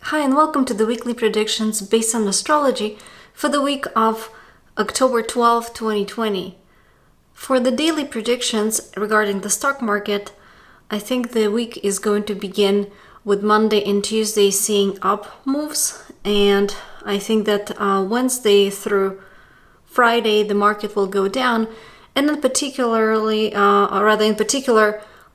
Hi and welcome to the weekly predictions based on astrology for the week of October 12, 2020. For the daily predictions regarding the stock market, I think the week is going to begin with Monday and Tuesday seeing up moves, and I think that Wednesday through Friday the market will go down, and in particular,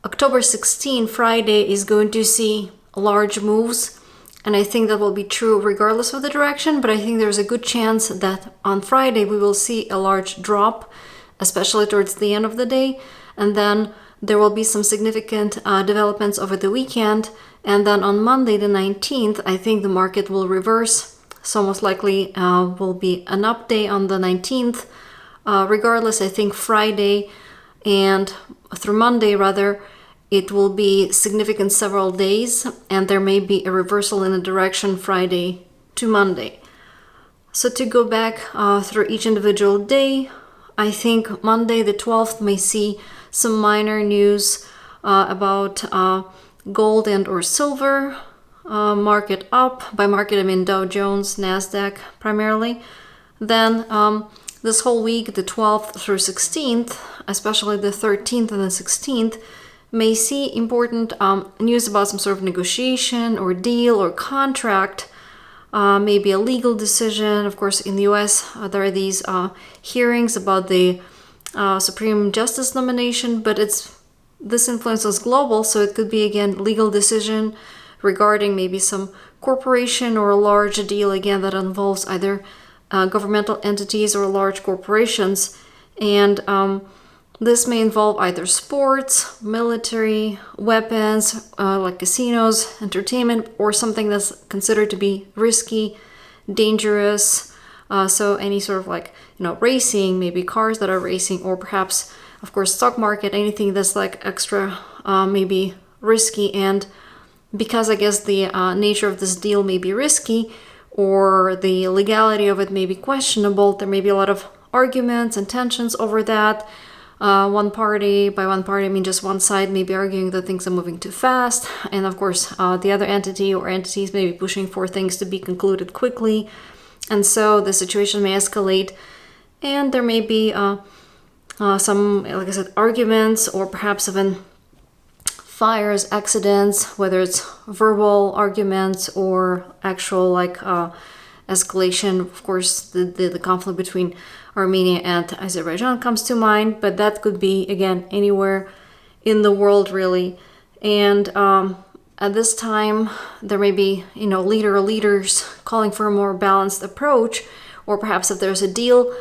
October 16, Friday is going to see large moves. And I think that will be true regardless of the direction, but I think there's a good chance that on Friday we will see a large drop, especially towards the end of the day. And then there will be some significant developments over the weekend. And then on Monday, the 19th, I think the market will reverse. So most likely will be an up day on the 19th. Regardless, I think Friday and through Monday rather, it will be significant several days, and there may be a reversal in the direction Friday to Monday. So to go back through each individual day, I think Monday the 12th may see some minor news about gold and or silver, market up. By market I mean Dow Jones, Nasdaq primarily. Then this whole week, the 12th through 16th, especially the 13th and the 16th, may see important news about some sort of negotiation or deal or contract, maybe a legal decision. Of course, in the US, there are these hearings about the Supreme Justice nomination, but this influence is global, so it could be, again, legal decision regarding maybe some corporation or a large deal, again, that involves either governmental entities or large corporations. And this may involve either sports, military, weapons, like casinos, entertainment, or something that's considered to be risky, dangerous. So any sort of racing, maybe cars that are racing, or perhaps, of course, stock market, anything that's like extra, maybe risky. And because I guess the nature of this deal may be risky, or the legality of it may be questionable, there may be a lot of arguments and tensions over that. By one party, I mean just one side may be arguing that things are moving too fast, and of course the other entity or entities may be pushing for things to be concluded quickly, and so the situation may escalate, and there may be some, like I said, arguments, or perhaps even fires, accidents, whether it's verbal arguments or actual escalation. Of course, the conflict between Armenia and Azerbaijan comes to mind, but that could be, again, anywhere in the world, really. And at this time, there may be, leaders calling for a more balanced approach, or perhaps if there's a deal,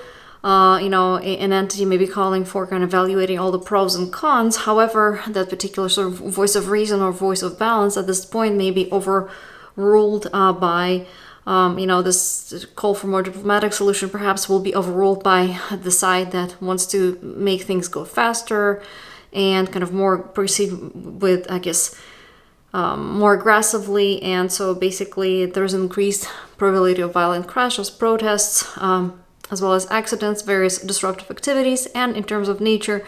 an entity may be calling for kind of evaluating all the pros and cons. However, that particular sort of voice of reason or voice of balance at this point may be overruled by this call for more diplomatic solution perhaps will be overruled by the side that wants to make things go faster and kind of more proceed with, I guess, more aggressively. And so basically there's an increased probability of violent crashes, protests, as well as accidents, various disruptive activities, and in terms of nature,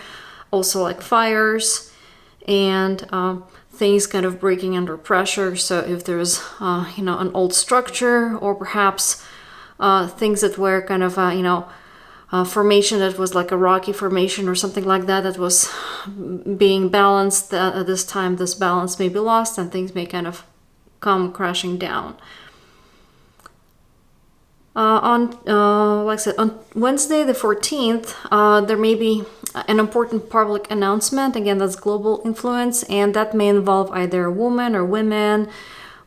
also like fires and things kind of breaking under pressure. So if there's, an old structure, or perhaps things that were kind of, formation that was like a rocky formation or something like that, that was being balanced, at this time this balance may be lost and things may kind of come crashing down. On Wednesday the 14th, there may be an important public announcement, again, that's global influence, and that may involve either a woman or women,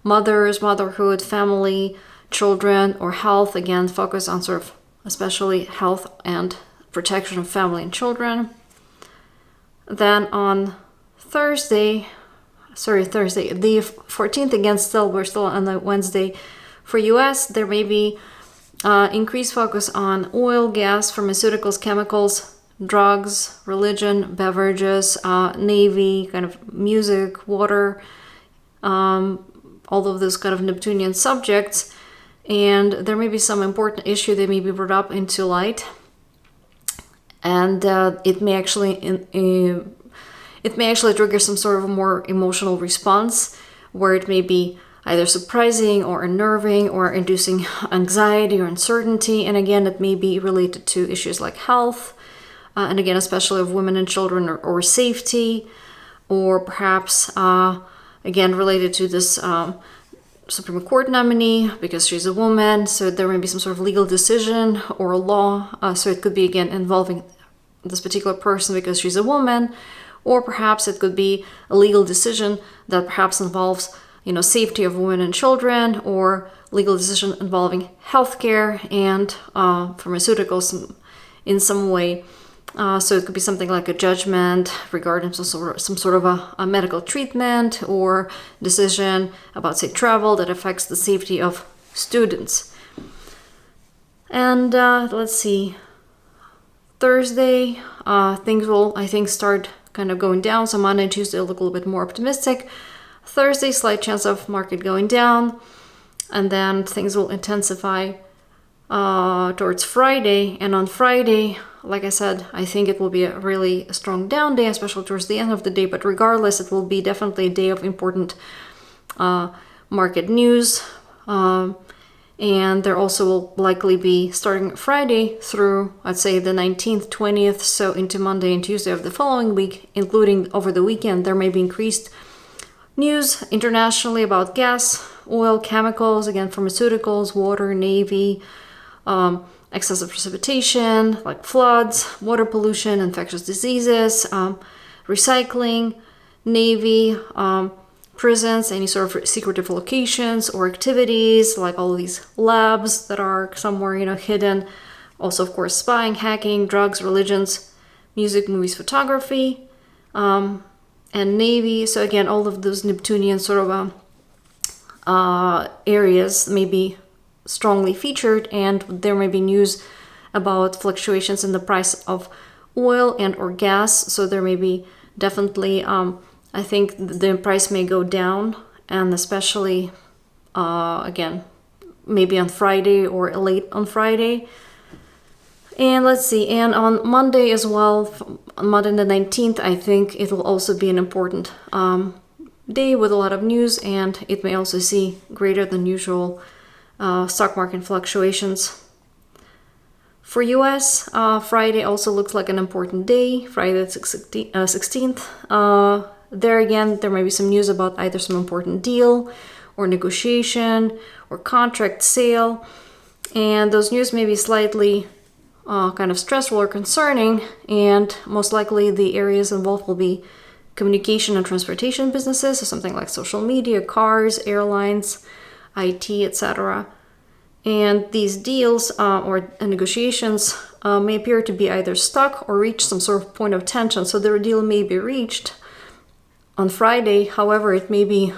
mothers, motherhood, family, children, or health. Again, focus on sort of especially health and protection of family and children. Then on Thursday, the 14th, again, we're still on the Wednesday for US, there may be increased focus on oil, gas, pharmaceuticals, chemicals, drugs, religion, beverages, navy, kind of music, water, all of those kind of Neptunian subjects. And there may be some important issue that may be brought up into light, and it may actually trigger some sort of a more emotional response, where it may be either surprising or unnerving or inducing anxiety or uncertainty. And again, it may be related to issues like health, and again, especially of women and children, or safety, or perhaps, again, related to this Supreme Court nominee because she's a woman. So there may be some sort of legal decision or a law. So it could be, again, involving this particular person because she's a woman, or perhaps it could be a legal decision that perhaps involves, safety of women and children, or legal decision involving healthcare and pharmaceuticals in some way. So it could be something like a judgment regarding some sort of a medical treatment, or decision about, say, travel that affects the safety of students. And let's see, Thursday, things will, I think, start kind of going down. So Monday and Tuesday look a little bit more optimistic. Thursday, slight chance of market going down, and then things will intensify towards Friday. And on Friday, like I said, I think it will be a really strong down day, especially towards the end of the day. But regardless, it will be definitely a day of important market news. And there also will likely be, starting Friday through, I'd say, the 19th, 20th, so into Monday and Tuesday of the following week, including over the weekend, there may be increased news internationally about gas, oil, chemicals, again, pharmaceuticals, water, navy, excessive precipitation, like floods, water pollution, infectious diseases, recycling, navy, prisons, any sort of secretive locations or activities, like all of these labs that are somewhere, hidden. Also, of course, spying, hacking, drugs, religions, music, movies, photography, and navy. So again, all of those Neptunian sort of areas may be strongly featured, and there may be news about fluctuations in the price of oil and or gas. So there may be definitely, I think the price may go down, and especially, again, maybe on Friday or late on Friday. And let's see, and on Monday as well, on Monday the 19th, I think it will also be an important day with a lot of news, and it may also see greater than usual stock market fluctuations. For US, Friday also looks like an important day, Friday the 16th. There again, there may be some news about either some important deal or negotiation or contract sale, and those news may be slightly kind of stressful or concerning, and most likely the areas involved will be communication and transportation businesses, so something like social media, cars, airlines, IT, etc. And these deals or negotiations may appear to be either stuck or reach some sort of point of tension. So the deal may be reached on Friday, however, it may be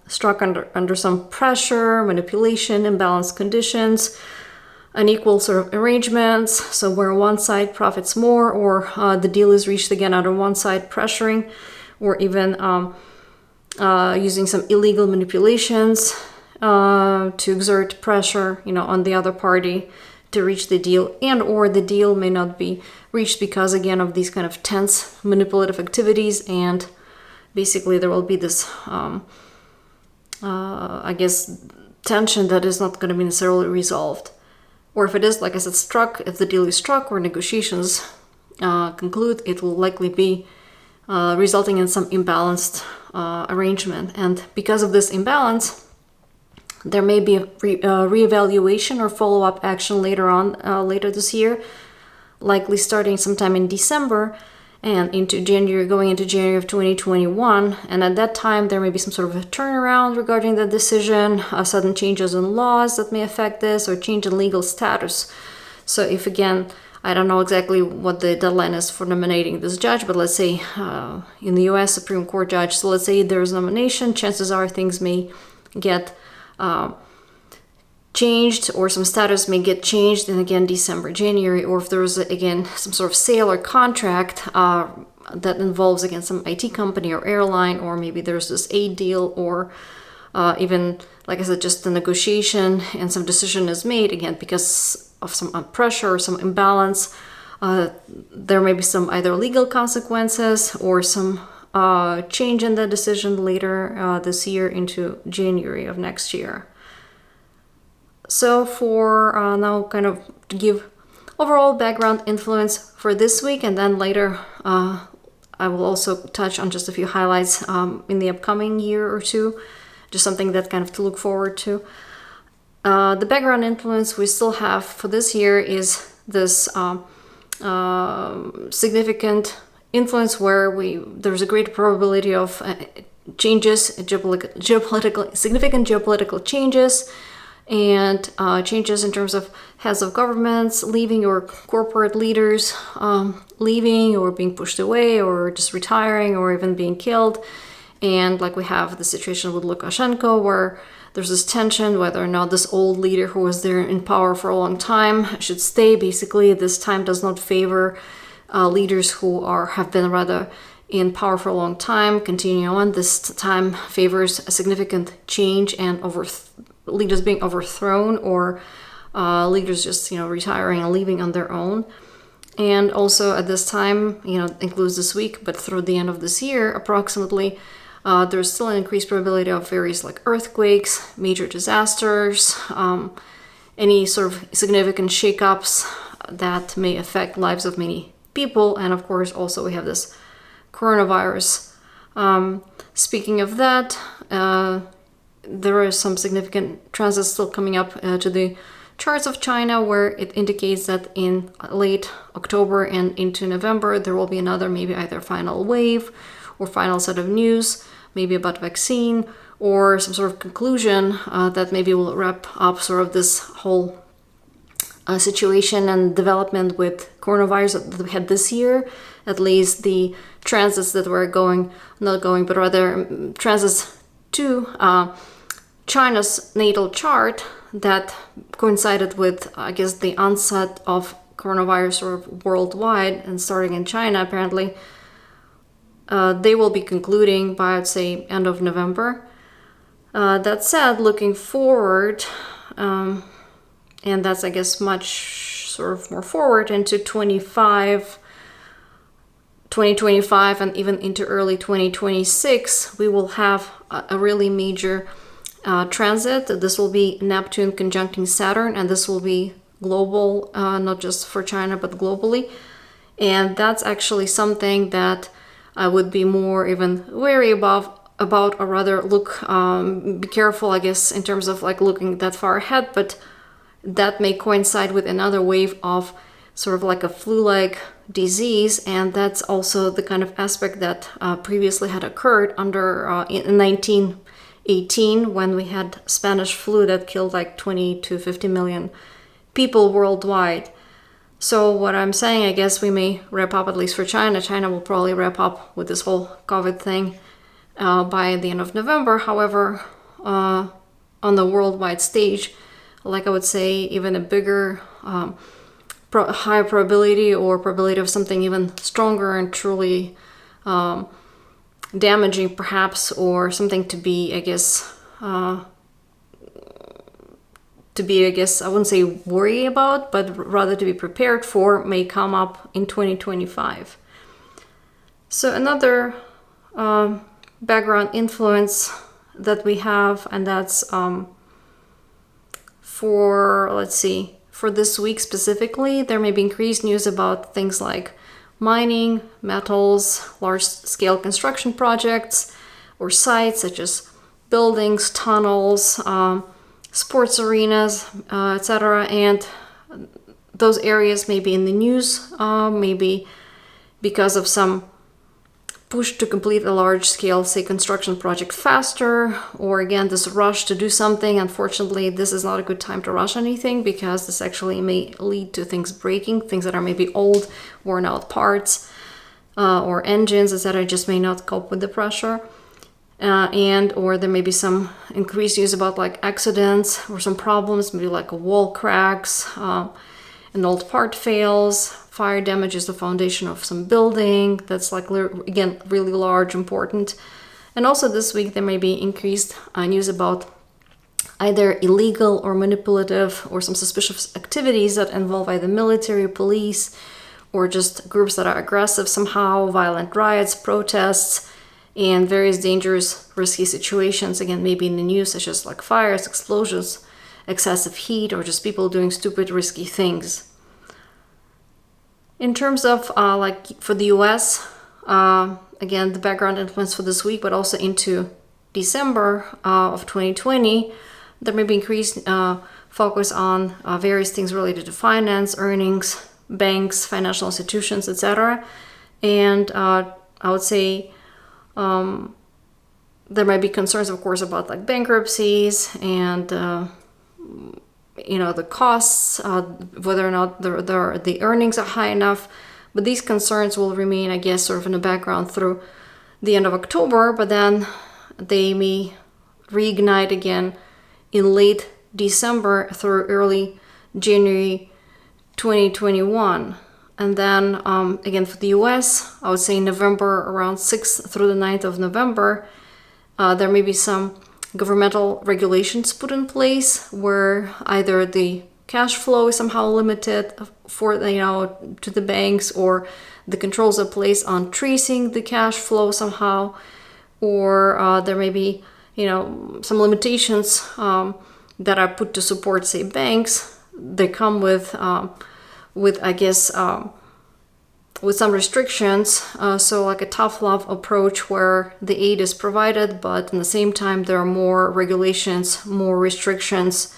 struck under some pressure, manipulation, imbalanced conditions, unequal sort of arrangements, so where one side profits more, or the deal is reached again under one side pressuring, or even using some illegal manipulations to exert pressure, on the other party to reach the deal, and or the deal may not be reached because, again, of these kind of tense manipulative activities, and basically there will be this, I guess, tension that is not going to be necessarily resolved. Or if it is, like I said, struck, if the deal is struck or negotiations conclude, it will likely be resulting in some imbalanced arrangement. And because of this imbalance, there may be a reevaluation or follow-up action later on, later this year, likely starting sometime in December and into January, going into January of 2021. And at that time, there may be some sort of a turnaround regarding the decision, sudden changes in laws that may affect this, or change in legal status. So if, again, I don't know exactly what the deadline is for nominating this judge, but let's say in the US Supreme Court judge, so let's say there's nomination, chances are things may get changed, or some status may get changed in, again, December, January, or if there's, again, some sort of sale or contract that involves, again, some IT company or airline, or maybe there's this aid deal, or even, like I said, just the negotiation and some decision is made, again, because of some pressure or some imbalance, there may be some either legal consequences or some change in that decision later this year into January of next year. So for now, kind of to give overall background influence for this week, and then later I will also touch on just a few highlights in the upcoming year or two, just something that kind of to look forward to. The background influence we still have for this year is this significant influence where there's a great probability of changes, significant geopolitical changes, and changes in terms of heads of governments leaving, or corporate leaders leaving or being pushed away or just retiring or even being killed. And like we have the situation with Lukashenko, where there's this tension whether or not this old leader who was there in power for a long time should stay. Basically, this time does not favor leaders who have been rather in power for a long time. Continuing on, this time favors a significant change and leaders being overthrown, or leaders just retiring and leaving on their own. And also at this time, includes this week, but through the end of this year approximately, there's still an increased probability of various like earthquakes, major disasters, any sort of significant shakeups that may affect lives of many people. And of course also we have this coronavirus. Speaking of that, there are some significant transits still coming up to the charts of China, where it indicates that in late October and into November there will be another, maybe either final wave or final set of news, maybe about vaccine, or some sort of conclusion that maybe will wrap up sort of this whole situation and development with coronavirus that we had this year. At least the transits that were transits to China's natal chart that coincided with, I guess, the onset of coronavirus sort of worldwide and starting in China apparently. They will be concluding by, I'd say, end of November. That said, looking forward, and that's, I guess, much sort of more forward into 2025 and even into early 2026, we will have a really major transit. This will be Neptune conjuncting Saturn, and this will be global, not just for China, but globally. And that's actually something that I would be more even wary about, or rather be careful, I guess, in terms of like looking that far ahead. But that may coincide with another wave of sort of like a flu-like disease, and that's also the kind of aspect that previously had occurred in 1918, when we had Spanish flu that killed like 20 to 50 million people worldwide. So what I'm saying, I guess we may wrap up, at least for China. China will probably wrap up with this whole COVID thing by the end of November. However, on the worldwide stage, like I would say, even a bigger, higher probability, or probability of something even stronger and truly damaging perhaps, or something to be, I guess, I wouldn't say worry about, but rather to be prepared for, may come up in 2025. So another background influence that we have, and that's for this week specifically, there may be increased news about things like mining, metals, large-scale construction projects, or sites such as buildings, tunnels, sports arenas, etc. And those areas may be in the news, maybe because of some push to complete a large-scale, say, construction project faster, or again, this rush to do something. Unfortunately, this is not a good time to rush anything, because this actually may lead to things breaking, things that are maybe old, worn out parts, or engines, etc. just may not cope with the pressure. Or there may be some increased news about like accidents or some problems, maybe like a wall cracks, an old part fails, fire damages the foundation of some building that's like, again, really large, important. And also this week there may be increased news about either illegal or manipulative or some suspicious activities that involve either military, police, or just groups that are aggressive somehow, violent riots, protests, and various dangerous, risky situations, again, maybe in the news, such as like fires, explosions, excessive heat, or just people doing stupid, risky things. In terms of like for the US, again, the background influence for this week, but also into December of 2020, there may be increased focus on various things related to finance, earnings, banks, financial institutions, etc. And I would say there might be concerns, of course, about like bankruptcies and the costs, whether or not the earnings are high enough. But these concerns will remain, I guess, sort of in the background through the end of October, but then they may reignite again in late December through early January 2021. And then again for the US, I would say November, around 6th through the 9th of November, there may be some governmental regulations put in place where either the cash flow is somehow limited for to the banks, or the controls are placed on tracing the cash flow somehow, or there may be some limitations that are put to support, say, banks. They come with I guess with some restrictions, so like a tough love approach where the aid is provided, but at the same time there are more regulations, more restrictions,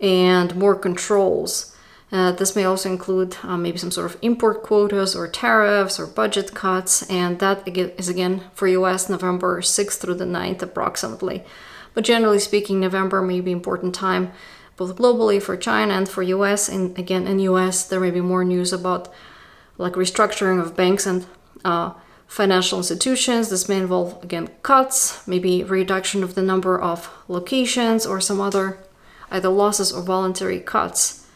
and more controls. This may also include maybe some sort of import quotas or tariffs or budget cuts, and that is again for US November 6th through the 9th approximately. But generally speaking, November may be an important time both globally for China and for US. And again, in US there may be more news about like restructuring of banks and financial institutions. This may involve, again, cuts, maybe reduction of the number of locations, or some other either losses or voluntary cuts.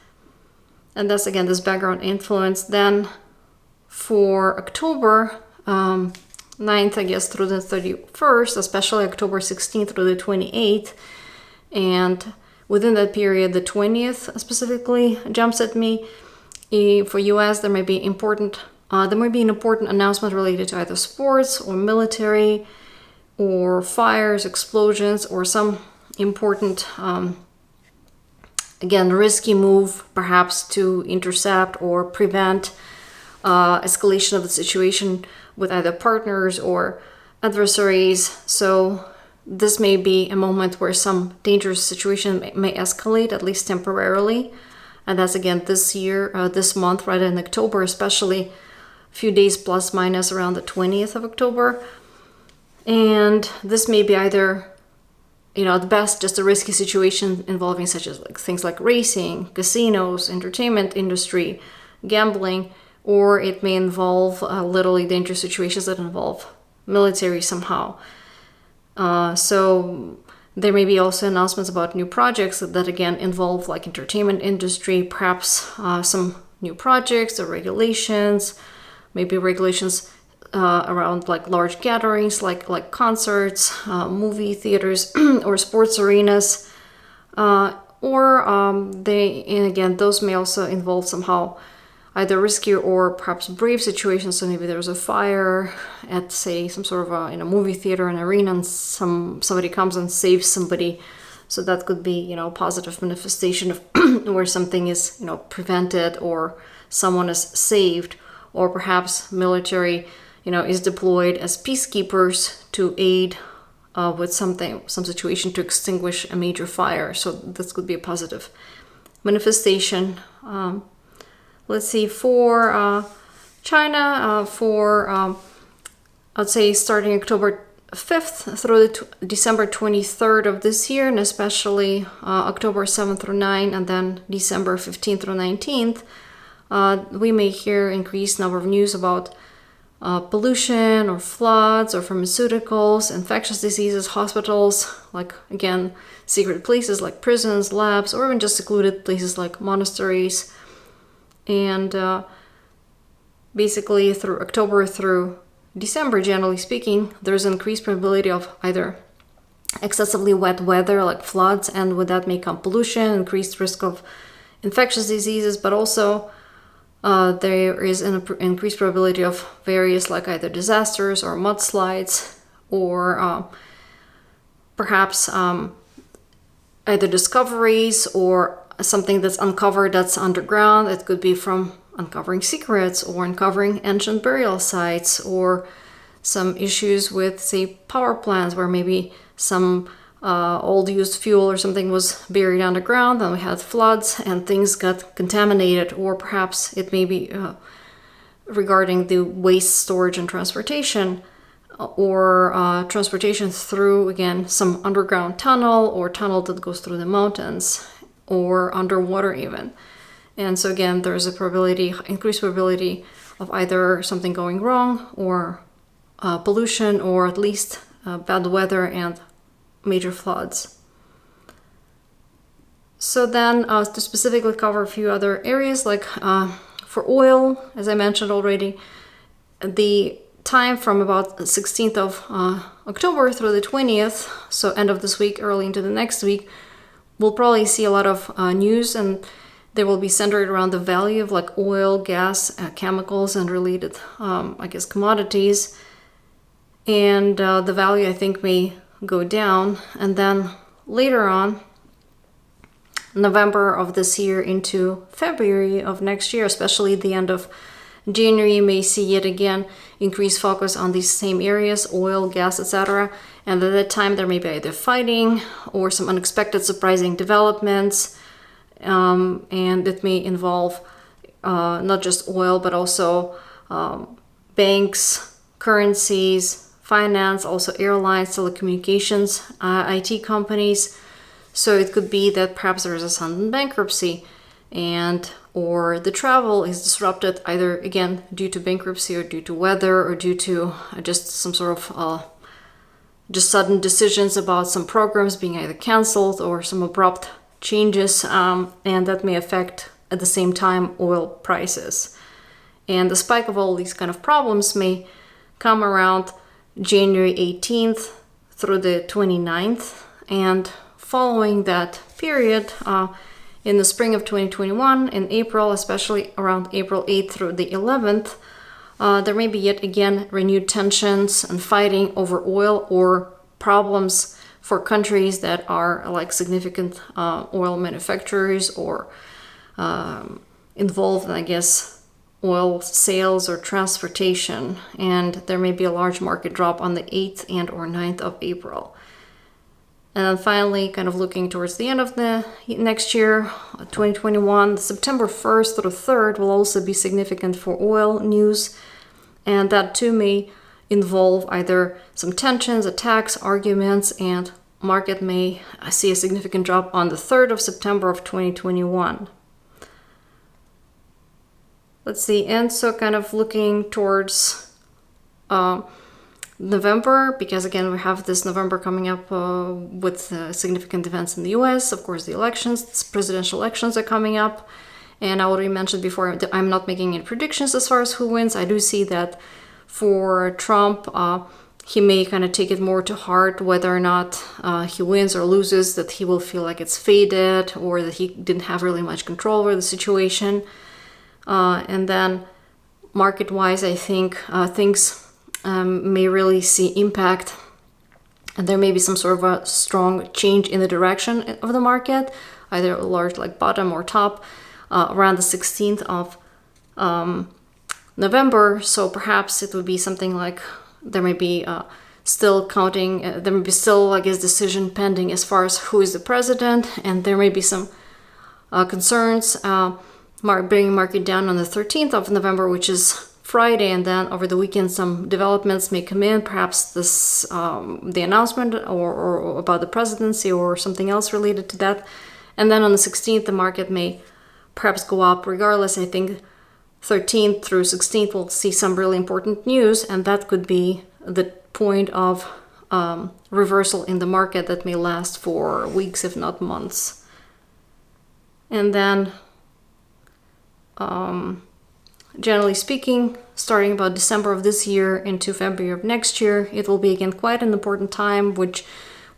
And that's, again, this background influence. Then for October 9th, I guess, through the 31st, especially October 16th through the 28th, and within that period, the 20th specifically jumps at me. For US, there may be an important announcement related to either sports or military or fires, explosions, or some important, again, risky move, perhaps to intercept or prevent escalation of the situation with either partners or adversaries. So this may be a moment where some dangerous situation may escalate, at least temporarily. And that's, again, this year, this month, right in October, especially a few days plus minus around the 20th of October. And this may be either, at best, just a risky situation involving such as like things like racing, casinos, entertainment industry, gambling, or it may involve literally dangerous situations that involve military somehow. So there may be also announcements about new projects that again involve like entertainment industry, perhaps some new projects or regulations, maybe regulations around like large gatherings, like concerts, movie theaters, or sports arenas, again, those may also involve somehow either risky or perhaps brave situations. So maybe there's a fire at, say, some sort of in a movie theater, an arena, and somebody comes and saves somebody. So that could be, positive manifestation of where something is, prevented or someone is saved, or perhaps military, is deployed as peacekeepers to aid with some situation to extinguish a major fire. So this could be a positive manifestation. Let's see, for China, I'd say starting October 5th through December 23rd of this year, and especially October 7th through 9th, and then December 15th through 19th, we may hear increased number of news about pollution or floods or pharmaceuticals, infectious diseases, hospitals, like, again, secret places like prisons, labs, or even just secluded places like monasteries. And basically through October through December, generally speaking, there's an increased probability of either excessively wet weather like floods, and with that may come pollution, increased risk of infectious diseases, but also there is an increased probability of various like either disasters or mudslides or perhaps either discoveries or something that's uncovered that's underground. It could be from uncovering secrets or uncovering ancient burial sites, or some issues with, say, power plants where maybe some old used fuel or something was buried underground and we had floods and things got contaminated. Or perhaps it may be regarding the waste storage and transportation, or transportation through, again, some underground tunnel or tunnel that goes through the mountains or underwater even. And so again, there's a probability, increased probability of either something going wrong or pollution, or at least bad weather and major floods. So then to specifically cover a few other areas, like for oil, as I mentioned already, the time from about the 16th of October through the 20th, so end of this week, early into the next week, we'll probably see a lot of news, and they will be centered around the value of like oil, gas, chemicals, and related, I guess, commodities. And the value, I think, may go down. And then later on, November of this year into February of next year, especially the end of January, you may see yet again increased focus on these same areas, oil, gas, etc. And at that time, there may be either fighting or some unexpected surprising developments. And it may involve not just oil, but also banks, currencies, finance, also airlines, telecommunications, IT companies. So it could be that perhaps there is a sudden bankruptcy, or the travel is disrupted either, again, due to bankruptcy or due to weather or due to just some sort of just sudden decisions about some programs being either canceled or some abrupt changes, and that may affect at the same time oil prices. And the spike of all these kind of problems may come around January 18th through the 29th, and following that period, in the spring of 2021, in April, especially around April 8th through the 11th, there may be yet again renewed tensions and fighting over oil, or problems for countries that are like significant oil manufacturers or involved in, I guess, oil sales or transportation. And there may be a large market drop on the 8th and or 9th of April. And then finally, kind of looking towards the end of the next year, 2021, September 1st through 3rd will also be significant for oil news. And that too may involve either some tensions, attacks, arguments, and market may see a significant drop on the 3rd of September of 2021. Let's see, and so kind of looking towards November, because again, we have this November coming up with significant events in the US. Of course, the elections, presidential elections are coming up. And I already mentioned before, I'm not making any predictions as far as who wins. I do see that for Trump, he may kind of take it more to heart whether or not he wins or loses, that he will feel like it's faded or that he didn't have really much control over the situation. And then market-wise, I think things may really see impact, and there may be some sort of a strong change in the direction of the market, either a large like bottom or top, around the 16th of November. So perhaps it would be something like there may be still counting, there may be still, I guess, decision pending as far as who is the president, and there may be some concerns bringing market down on the 13th of November, which is Friday, and then over the weekend some developments may come in, perhaps this the announcement or about the presidency or something else related to that. And then on the 16th, the market may perhaps go up. Regardless, I think 13th through 16th we'll see some really important news, and that could be the point of reversal in the market that may last for weeks, if not months. And then generally speaking, starting about December of this year into February of next year, it will be again quite an important time, which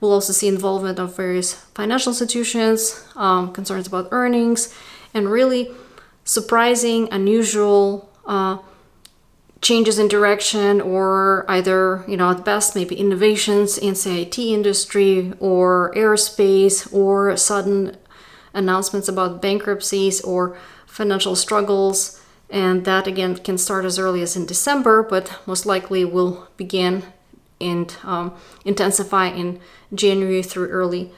we'll also see involvement of various financial institutions, concerns about earnings, and really surprising, unusual changes in direction, or either, at best, maybe innovations in, say, IT industry or aerospace, or sudden announcements about bankruptcies or financial struggles. And that, again, can start as early as in December, but most likely will begin and intensify in January through early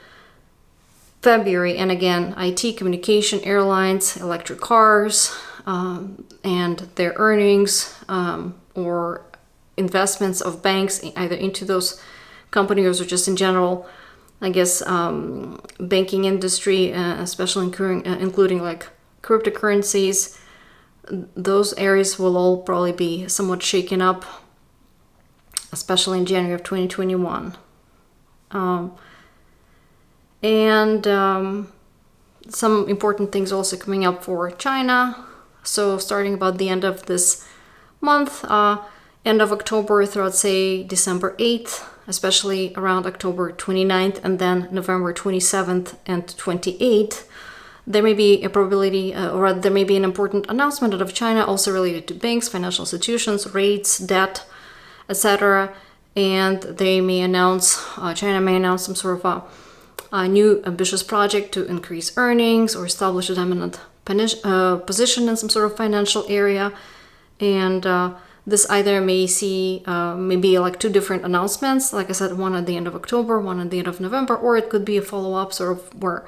February. And again, IT, communication, airlines, electric cars, and their earnings or investments of banks either into those companies or just in general, I guess, banking industry, especially including like cryptocurrencies. Those areas will all probably be somewhat shaken up, especially in January of 2021. Some important things also coming up for China. So starting about the end of this month, end of October throughout, say, December 8th, especially around October 29th, and then November 27th and 28th, there may be a probability, or there may be an important announcement out of China also related to banks, financial institutions, rates, debt, etc. And they may announce, China may announce some sort of a new ambitious project to increase earnings or establish a dominant position in some sort of financial area. And this either may see maybe like two different announcements, like I said, one at the end of October, one at the end of November, or it could be a follow-up sort of where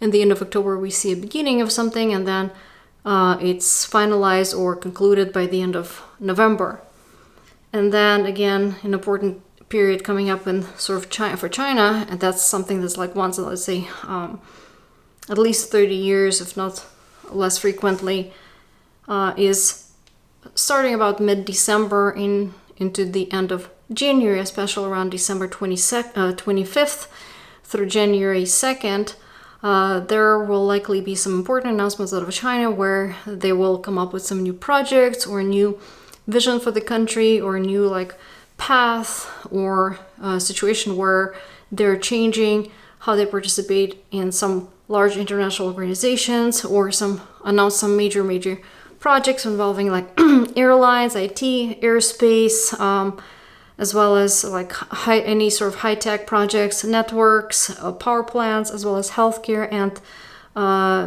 in the end of October we see a beginning of something and then it's finalized or concluded by the end of November. And then again, an important period coming up in sort of China, for China, and that's something that's like once, let's say, at least 30 years, if not less frequently, is starting about mid-December into the end of January, especially around December 25th through January 2nd. There will likely be some important announcements out of China where they will come up with some new projects or a new vision for the country or a new like path or situation where they're changing how they participate in some large international organizations or announce some major projects involving like airlines, IT, aerospace, as well as like any sort of high-tech projects, networks, power plants, as well as healthcare and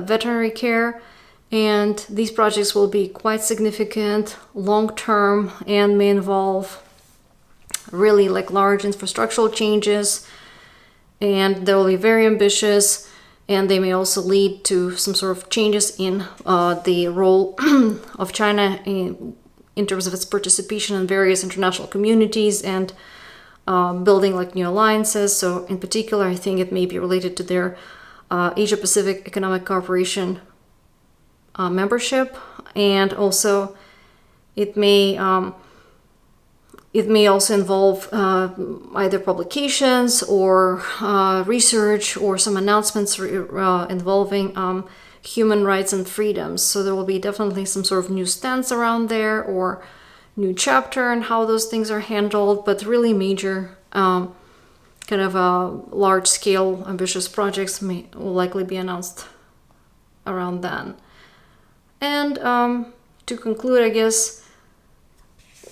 veterinary care. And these projects will be quite significant, long-term, and may involve really like large infrastructural changes, and they will be very ambitious, and they may also lead to some sort of changes in the role of China in terms of its participation in various international communities and building like new alliances. So in particular, I think it may be related to their Asia-Pacific Economic Cooperation membership, and also it may also involve either publications or research or some announcements involving human rights and freedoms. So there will be definitely some sort of new stance around there or new chapter and how those things are handled, but really major kind of large-scale ambitious projects will likely be announced around then. And to conclude, I guess,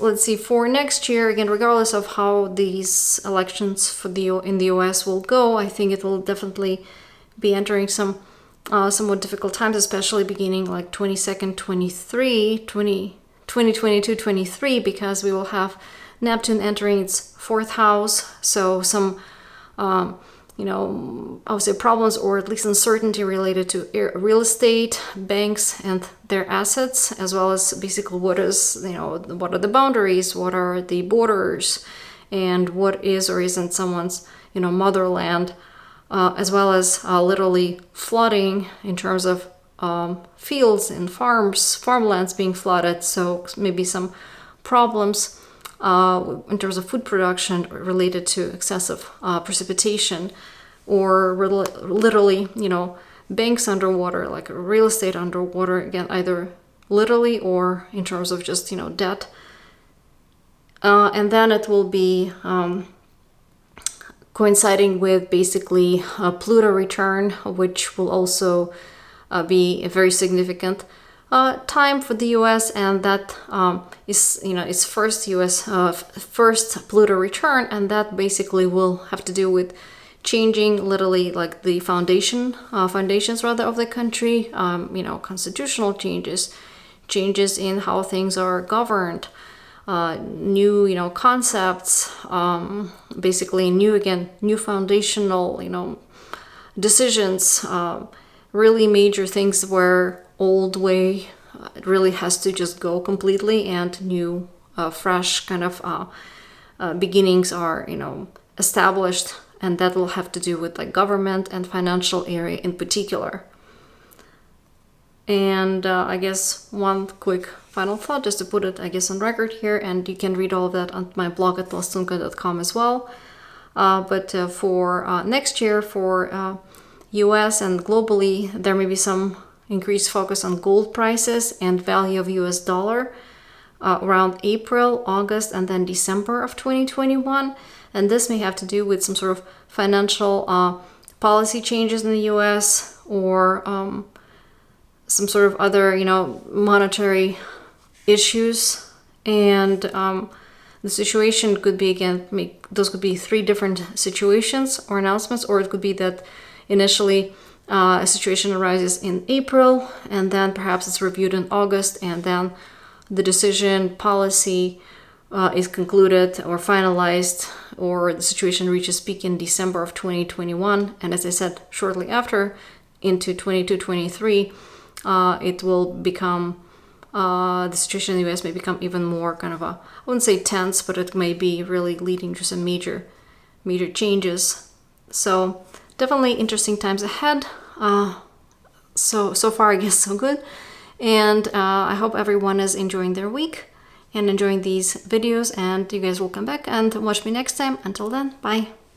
let's see, for next year, again, regardless of how these elections in the US will go, I think it will definitely be entering some somewhat difficult times, especially beginning like 2022-23, because we will have Neptune entering its fourth house. So some, I would say problems or at least uncertainty related to real estate, banks, and their assets, as well as basically what are the boundaries, what are the borders, and what is or isn't someone's, motherland, as well as literally flooding in terms of fields and farmlands being flooded. So maybe some problems in terms of food production related to excessive precipitation, or literally, banks underwater, like real estate underwater, again, either literally or in terms of just, debt. And then it will be coinciding with basically a Pluto return, which will also be very significant time for the US, and that is, you know, its first first Pluto return, and that basically will have to do with changing literally like the foundations rather of the country, you know, constitutional changes in how things are governed, new, you know, concepts, basically new foundational, you know, decisions, really major things where old way it really has to just go completely, and new fresh kind of beginnings are, you know, established, and that will have to do with like government and financial area in particular. And I guess one quick final thought, just to put it, I guess, on record here, and you can read all of that on my blog at vlastunka.com as well. But for next year, for US and globally, there may be some increased focus on gold prices and value of US dollar around April, August, and then December of 2021. And this may have to do with some sort of financial policy changes in the US, or some sort of other, you know, monetary issues. And the situation could be, again, those could be 3 different situations or announcements, or it could be that initially a situation arises in April, and then perhaps it's reviewed in August, and then the decision policy is concluded or finalized, or the situation reaches peak in December of 2021. And as I said, shortly after, into 22-23, it will become, the situation in the US may become even more kind of I wouldn't say tense, but it may be really leading to some major changes. So definitely interesting times ahead. So far, I guess, so good. And I hope everyone is enjoying their week and enjoying these videos, and you guys will come back and watch me next time. Until then, bye.